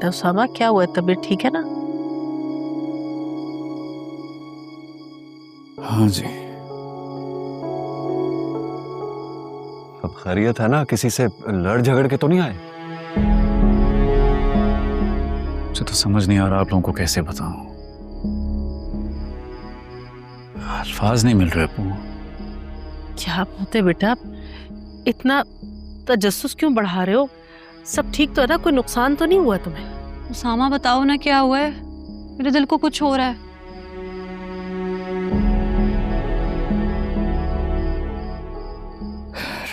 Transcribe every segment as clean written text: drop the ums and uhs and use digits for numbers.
बेटा। उसामा क्या हुआ, तबीयत ठीक है ना? हाँ जी। अब खैरियत है ना? किसी से लड़ झगड़ के तो नहीं आए? मुझे तो समझ नहीं आ रहा आप लोगों को कैसे बताऊं। अल्फाज नहीं मिल रहे अप्पू। क्या बात है बेटा, इतना तजस्सुस क्यों बढ़ा रहे हो? सब ठीक तो है ना? कोई नुकसान तो नहीं हुआ तुम्हें? उसामा बताओ ना क्या हुआ है, मेरे दिल को कुछ हो रहा है।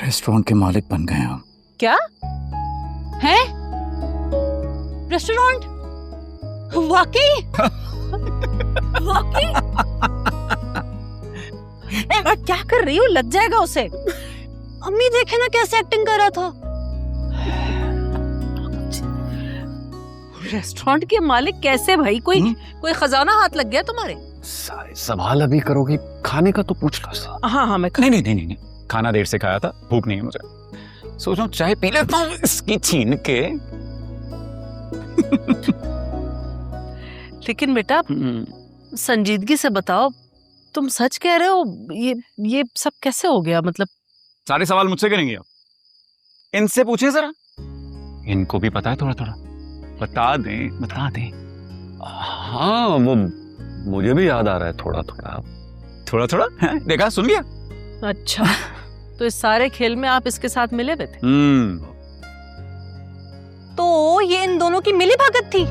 रेस्टोरेंट के मालिक बन गए हम। क्या है? रेस्टोरेंट? वाकई? वाकई? क्या कर रही हो? लग जाएगा उसे। अम्मी देखे ना कैसे एक्टिंग कर रहा था। रेस्टोरेंट के मालिक कैसे भाई? कोई खजाना हाथ लग गया तुम्हारे? सारे सवाल अभी करोगी, खाने का तो पूछ लो। हाँ हाँ मैं नहीं, खाना देर से खाया था, भूख नहीं है मुझे। सोच रहा हूँ चाय पी लेता हूँ इसकी छीन के। लेकिन बेटा संजीदगी से बताओ, तुम सच कह रहे हो? ये सब कैसे हो गया? मतलब सारे सवाल मुझसे करेंगे आप? इनसे पूछे जरा, इनको भी पता है थोड़ा थोड़ा। बता दें। हाँ, वो मुझे भी याद आ रहा है थोड़ा थोड़ा। देखा, सुन लिया। अच्छा तो इस सारे खेल में आप इसके साथ मिले हुए थे? तो ये इन दोनों की मिली भगत थी।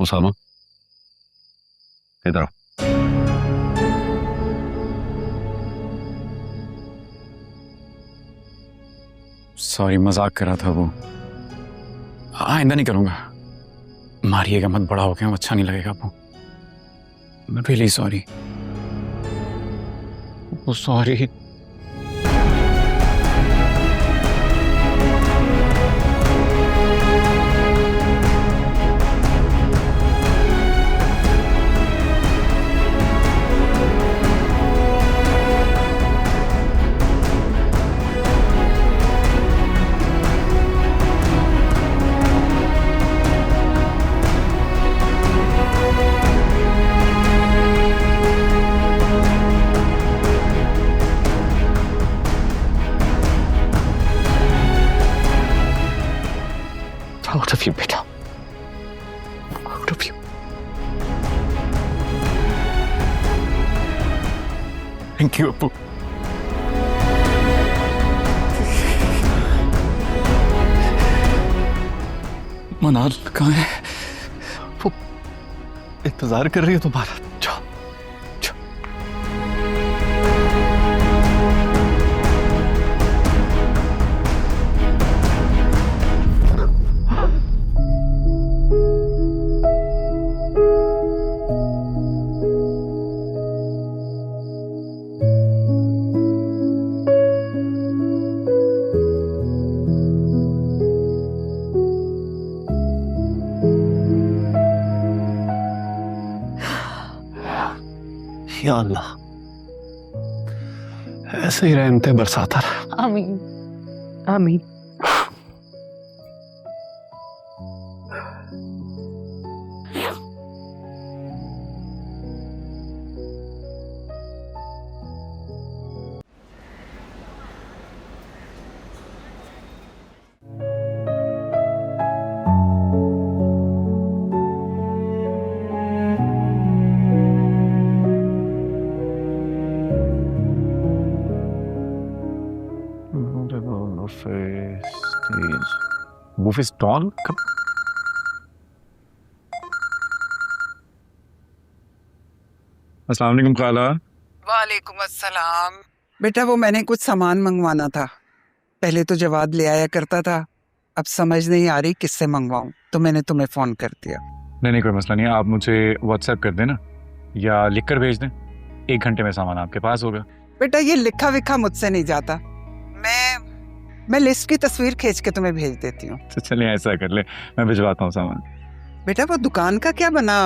उसामा इधर आओ। सॉरी, मजाक कर रहा था वो। आइंदा नहीं करूंगा। मारिएगा मत, बड़ा हो गया, अच्छा नहीं लगेगा वो। Really sorry. Sorry. Out of you, बेटा। Out of you. Thank you Appu. मनाल कहाँ है? वो इंतजार कर रही है तुम्हारा। जाओ। या अल्लाह, ऐसे ही रहमतें बरसाता रहा। आमीन आमीन। बुफे स्टॉल कब? अस्सलाम वालेकुम खाला। वालेकुम अस्सलाम। बेटा वो मैंने कुछ सामान मंगवाना था। पहले तो जवाद ले आया करता था, अब समझ नहीं आ रही किससे मंगवाऊं, तो मैंने तुम्हें फोन कर दिया। नहीं, कोई मसला नहीं है, आप मुझे व्हाट्सएप कर देना या लिख कर भेज दें। 1 घंटे में सामान आपके पास होगा। बेटा ये लिखा विखा मुझसे नहीं जाता, मैं लिस्ट की तस्वीर खींच के तुम्हें भेज देती हूँ। तो चलिए ऐसा कर ले, मैं भिजवाता हूँ सामान। बेटा वो दुकान का क्या बना?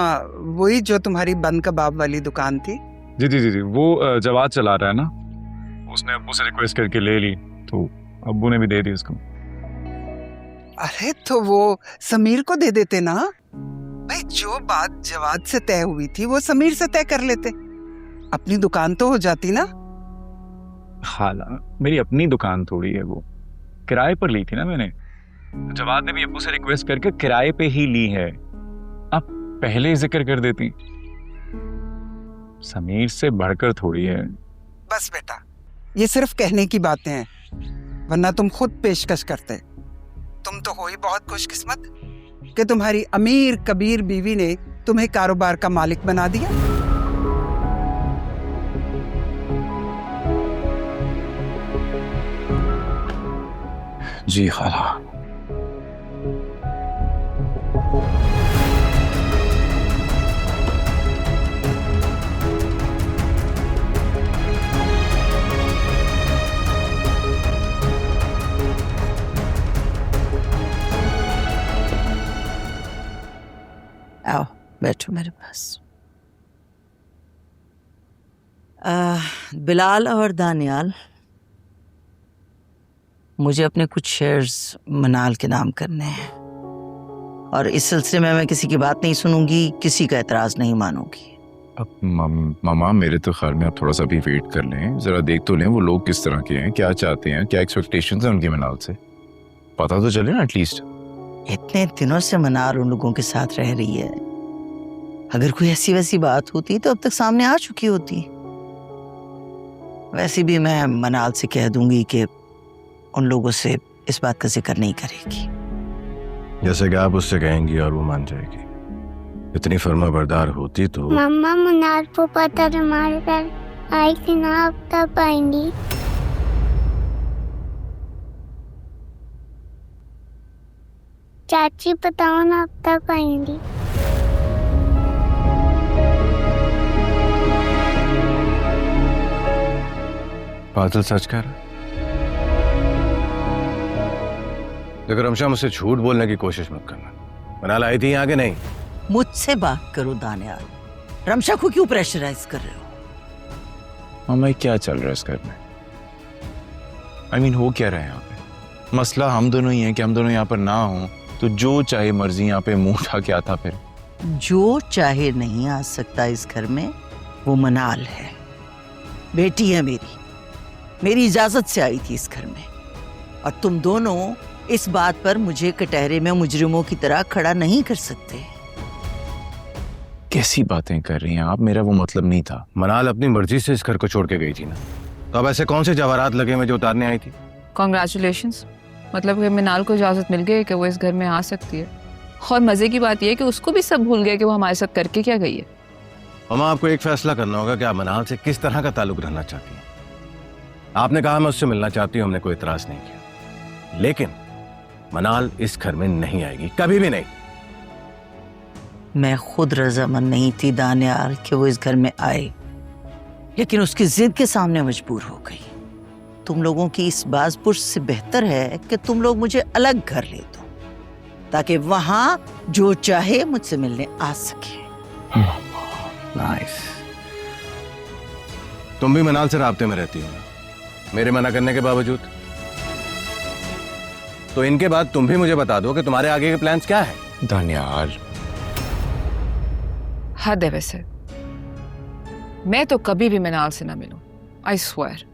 वही जो तुम्हारी बंद कबाब वाली दुकान थी? जी जी जी जी, वो जवाद चला रहा है ना, उसने अब्बू से रिक्वेस्ट करके ले ली, तो अब्बू ने भी दे दी उसको। अरे तो वो समीर को दे देते ना भाई, जो बात जवाद से तय हुई थी वो समीर से तय कर लेते, अपनी दुकान तो हो जाती ना। खाला, मेरी अपनी दुकान थोड़ी है, वो किराए पर ली थी ना मैंने। जवाद ने भी अब्बू से रिक्वेस्ट करके किराए पे ही ली है, आप पहले ही जिक्र कर देती। समीर से बढ़कर थोड़ी है। बस बेटा, ये सिर्फ कहने की बातें हैं, वरना तुम खुद पेशकश करते। तुम तो हो ही बहुत खुशकिस्मत कि तुम्हारी अमीर कबीर बीवी ने तुम्हें कारोबार का मालिक बना दिया। जी खाला। आओ बैठो मेरे पास। बिलाल और दानियाल, मुझे अपने कुछ शेयर्स मनाल के नाम करने हैं, और इस सिलसिले में मैं किसी की बात नहीं सुनूंगी, किसी का एतराज नहीं मानूंगी। अब मामा, मेरे तो ख्याल में आप थोड़ा सा भी वेट कर लें, जरा देख तो लें वो लोग किस तरह के हैं, क्या चाहते हैं, क्या एक्सपेक्टेशंस हैं उनकी मनाल से, पता तो चले ना एटलीस्ट। इतने दिनों से मनाल उन लोगों के साथ रह रही है, अगर कोई ऐसी वैसी बात होती तो अब तक सामने आ चुकी होती। वैसे भी मैं मनाल से कह दूंगी कि उन लोगों से इस बात का जिक्र नहीं करेगी। जैसे कि आप उससे कहेंगी और वो मान जाएगी। इतनी फर्मा बरदार होती तो। मम्मा, मुनार पापा तर हमारे घर आई थी ना, अब तब आएंगी। चाची बताओ ना, अब तक आएंगी। बादल सच कह रहा। लेकिन रमशा, मुझसे झूठ बोलने की कोशिश मत करना। मनाल आई थी यहाँ के नहीं। मुझसे बात करो दानियाल, रमशा को क्यों प्रेशराइज कर रहे हो? मामा, क्या चल रहा है इस घर में? I mean, हो क्या रहा है यहाँ पे? मसला हम दोनों ही हैं कि हम दोनों यहाँ पर ना हो तो जो चाहे मर्जी यहाँ पे मुंह उठा के आता फिर। जो चाहे नहीं आ सकता इस घर में, वो मनाल है, बेटी है मेरी इजाजत से आई थी इस घर में, और तुम दोनों इस बात पर मुझे कटहरे में मुजरिमों की तरह खड़ा नहीं कर सकते। कैसी बातें कर रही हैं आप? मेरा वो मतलब नहीं था। मनाल अपनी मर्जी से इस घर को छोड़ के गई थी ना, तो अब ऐसे कौन से जवाहरात लगे हुए जो उतारने आई थी? कॉन्ग्रेचुलेशंस, मतलब कि मिनाल को इजाज़त मिल गई कि वो इस घर में आ सकती है। और मज़े की बात यह है कि उसको भी सब भूल गए कि वो हमारे साथ करके क्या गई है। मामा, आपको एक फैसला करना होगा कि आप मनाल से किस तरह का ताल्लुक रहना चाहती हैं। आपने कहा मैं उससे मिलना चाहती हूँ, हमने कोई इतराज नहीं किया, लेकिन मनाल इस घर में नहीं आएगी, कभी भी नहीं। मैं खुद रजामंद नहीं थी दानियाल कि वो इस घर में आए, लेकिन उसकी जिद के सामने मजबूर हो गई। तुम लोगों की इस बाज़पुश से बेहतर है कि तुम लोग मुझे अलग घर ले दो, ताकि वहां जो चाहे मुझसे मिलने आ सके। नाइस। तुम भी मनाल से राब्ते में रहती हो मेरे मना करने के बावजूद, तो इनके बाद तुम भी मुझे बता दो कि तुम्हारे आगे के प्लान्स क्या है। दानियाल, हद है वैसे, मैं तो कभी भी मिनाल से ना मिलूं, आई स्वेयर।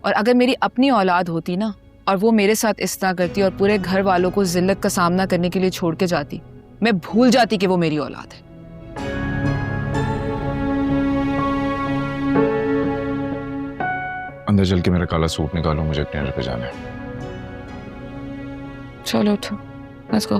और अगर मेरी अपनी औलाद होती ना, और वो मेरे साथ इस तरह करती और पूरे घर वालों को जिल्लत का सामना करने के लिए छोड़ के जाती, मैं भूल जाती कि वो मेरी औलाद है। अंदर चल के मेरा काला सूट निकालो, मुझे डिनर पे जाना है। चलो उठो, लेट्स गो।